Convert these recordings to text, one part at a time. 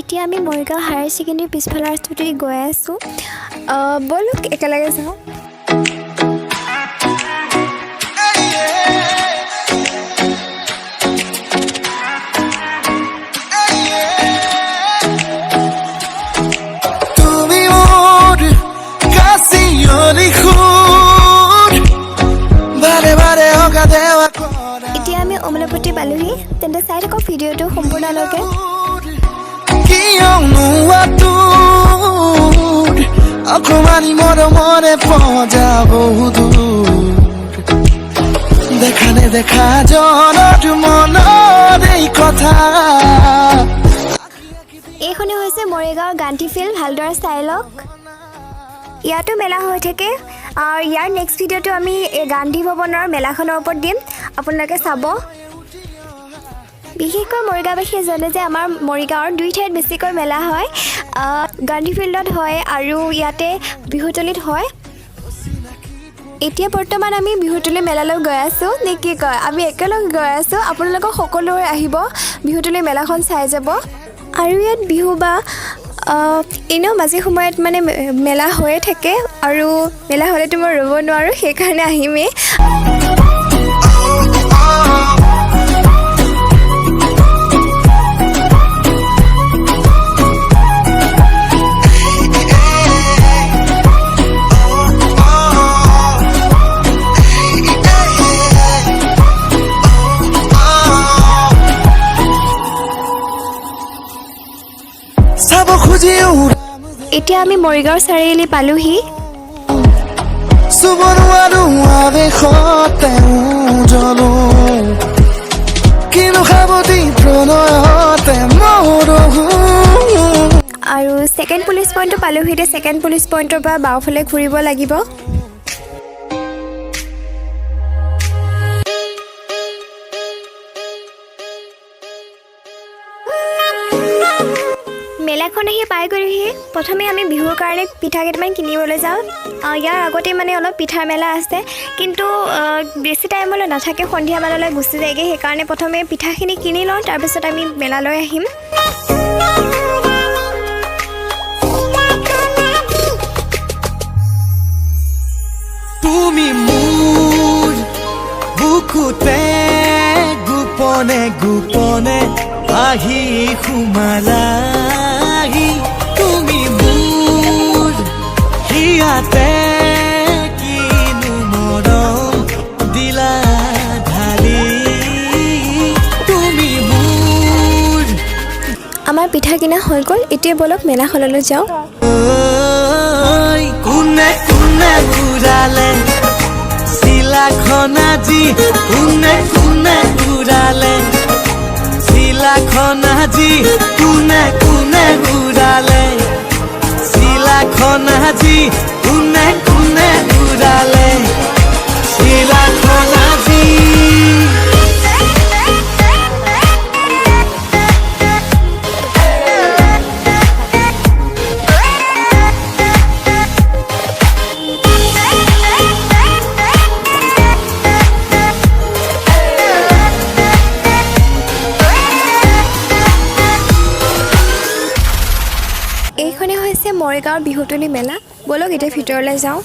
এতিয়া আমি Morigaon higher secondary পিছফালৰ ৰাস্তাটোদি গৈ আছোঁ ব'লক একেলগে যাওঁ এতিয়া আমি অমলাপতি পালোহি তেন্তে চাই থাকক ভিডিঅ'টো সম্পূৰ্ণলৈকে অকমানি মৰমৰে পজাব দেখা নেদেখা জনত মনত এই কথা এইখনে হৈছে মৰিগাঁৱৰ গান্ধী ফিল্ড ভালদৰে চাই লওক ইয়াতো মেলা হৈ থাকে আৰু ইয়াৰ নেক্সট ভিডিঅ'টো আমি গান্ধী ভৱনৰ মেলাখনৰ ওপৰত দিম আপোনালোকে চাব বিশেষকৈ মৰিগাঁওবাসীয়ে জানে যে আমাৰ মৰিগাঁৱৰ দুই ঠাইত বেছিকৈ মেলা হয় গান্ধী ফিল্ডত হয় আৰু ইয়াতে বিহুতলিত হয় এতিয়া বৰ্তমান আমি বিহুতলি মেলালৈ গৈ আছোঁ নে কি কয় আমি একেলগে গৈ আছোঁ আপোনালোকক সকলোৱে আহিব বিহুতলি মেলাখন চাই যাব আৰু ইয়াত বিহু বা এনেও মাজে সময়ত মানে মেলা হৈয়ে থাকে আৰু মেলা হ'লেতো মই ৰ'ব নোৱাৰোঁ সেইকাৰণে আহিমেই এতিয়া আমি মৰিগাঁও চাৰিআলি পালোহি আৰু ছেকেণ্ড পুলিচ পইণ্টটো পালোহি এতিয়া ছেকেণ্ড পুলিচ পইণ্টৰ পৰা বাওঁফালে ঘূৰিব লাগিব মেলাখন আহি পাই গ'লোহি প্ৰথমে আমি বিহুৰ কাৰণে পিঠা কেইটামান কিনিবলৈ যাওঁ ইয়াৰ আগতে মানে অলপ পিঠাৰ মেলা আছে কিন্তু বেছি টাইমলৈ নাথাকে সন্ধিয়া মানলৈ গুচি যায়গৈ সেইকাৰণে প্ৰথমে পিঠাখিনি কিনি লওঁ তাৰপিছত আমি মেলালৈ আহিম তুমি মোৰ বুকুতে গোপনে গোপনে আহি সোমালা তুমি মোৰ হিয়াতে কিনো মৰম দিলা ঢালি তুমি মোৰ আমাৰ পিঠা কিনা হৈ গ'ল এতিয়া বলক মেলাখনলৈ যাওঁ কোনে কোনে ঘূৰালে চিলাখন আজি কোনে কোনে ঘূৰালে চিলাখন আজি কোনে কোনে ঘূৰালে চিলাখন আজি কোনে কোনে ঘূৰালে চিলাখন আজি এইখনে হৈছে মৰিগাঁৱৰ বিহুতলি মেলা ব'লক এতিয়া ভিতৰলৈ যাওঁ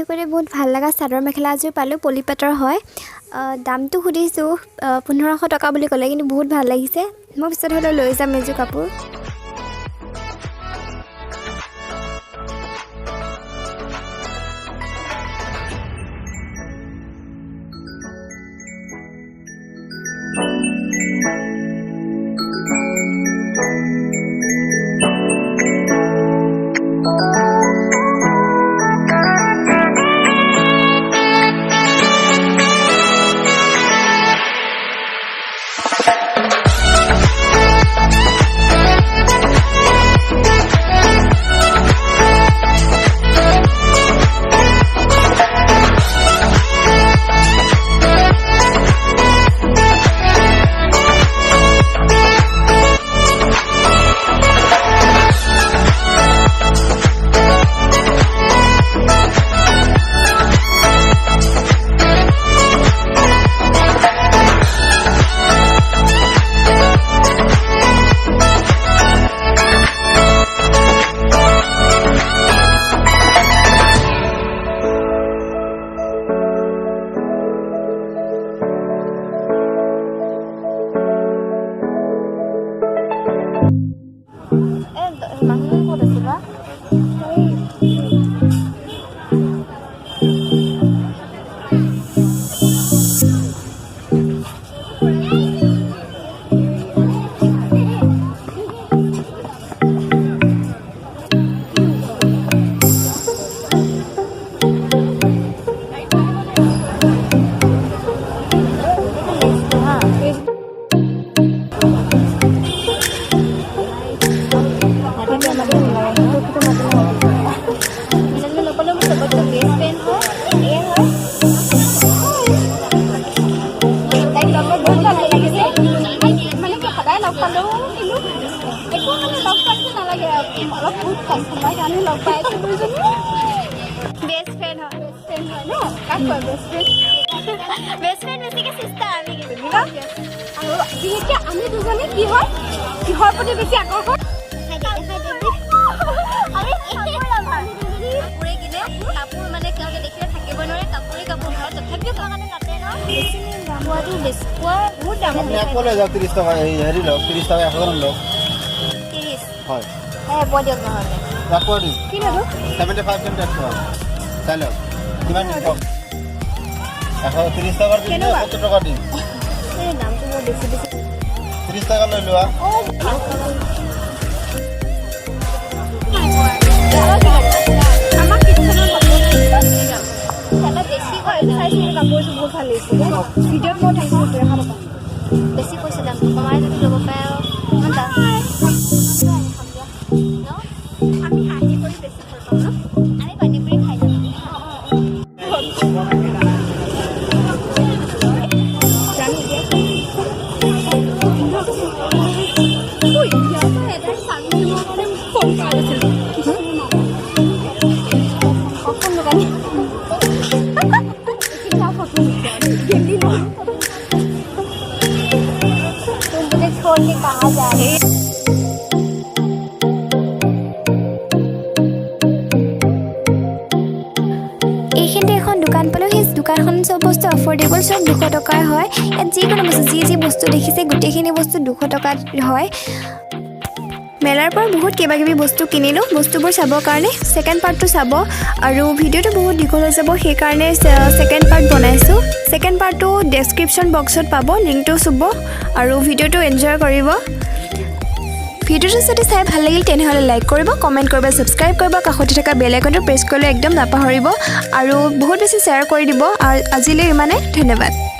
কৰি বহুত ভাল লগা চাদৰ মেখেলা এযোৰ পালোঁ পলিপাটৰ হয় দামটো সুধিছোঁ 1500 টকা বুলি ক'লে কিন্তু বহুত ভাল লাগিছে মই পিছত হ'লেও লৈ যাম এযোৰ কাপোৰ अफोर्डेबल सब 200 टकार হয় ইয়াত যিকোনো বস্তু যি বস্তু দেখিছে গোটেইখিনি বস্তু 200 টকাত হয় মেলাৰ পৰা বহুত কিবাকিবি বস্তু কিনিলো বস্তুবোৰ চাবৰ কাৰণে সেকেন্ড পাৰ্টটো চাব আৰু ভিডিওটো বহুত দীঘল হৈ যাব সেই কাৰণে সেকেন্ড পাৰ্ট বনাইছো সেকেন্ড পাৰ্টটো ডেসক্ৰিপচন বক্সত পাব লিংকটো চুব আৰু ভিডিওটো এনজয় কৰিব ভিডিওটো যদি চাই ভাল লাগিল তেনেহলে লাইক কৰিব কমেন্ট কৰিব সাবস্ক্ৰাইব কৰিব কাষতে থকা বেল আইকনটো প্ৰেছ কৰিলে একদম নাপাহৰিব আৰু বহুত বেছি শ্বেয়াৰ কৰি দিব আজিলৈ ইমানে ধন্যবাদ